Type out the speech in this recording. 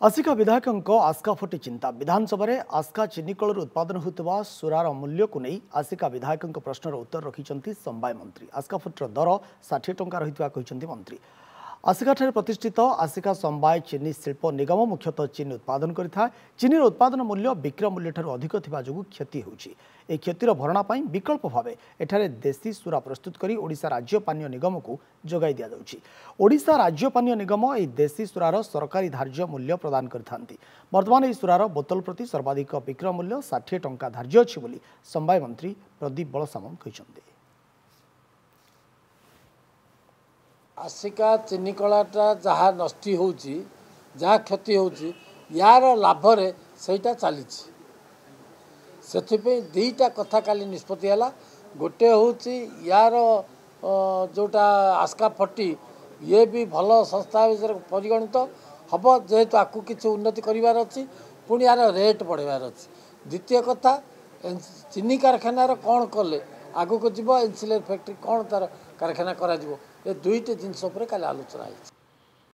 आसिका विधायक आस्का फटी चिंता विधानसभा आस्का चिनिकल उत्पादन होता सुरार मूल्य को नहीं आसिका विधायक प्रश्नर उत्तर रखिंट संबाय मंत्री आस्का फुटर दर 60 टंका रही मंत्री आसिका प्रतिष्ठित आसिका संबाय चीनी शिल्प निगम मुख्यतः चीनी उत्पादन करें चीनीर उत्पादन मूल्य विक्रय मूल्य ठारू अधिक थिबा जोगु क्षति होउछि ए क्षतिर भरणा पई विकल्प भावे एठारे देशी सुरा प्रस्तुत करी ओडिशा राज्य पानीय निगम को जोगाई दिया जाउछि ओडिशा राज्य पानीय निगम ए देशी सुरार सरकारी धार्य मूल्य प्रदान करिथांती वर्तमान ए सुरार बोतल प्रति सर्वाधिक विक्रय मूल्य 60 टंका धार्य अछि बोली संबाय मंत्री प्रदीप बलसामन कहिसंती। आसिका चीनी कलाटा जहाँ नष्टि होउछि जहाँ क्षति होउछि यार लाभरे सेटा चलीछि सेथिपे दुईटा कथा काली निष्पत्ति है गोटे होउछि यार जोटा आस्का फटी ये भी भल संस्था परिगणित हम जेहेतु आपको किसी उन्नति करार अच्छी पुणी यार रेट बढ़ार अच्छी द्वितीय कथा चीनी कारखानार कौन कले आगू को जीव एनसिलर फैक्ट्री कौन तार कारखाना करा ये दुईटे जिनस काली आलोचना है।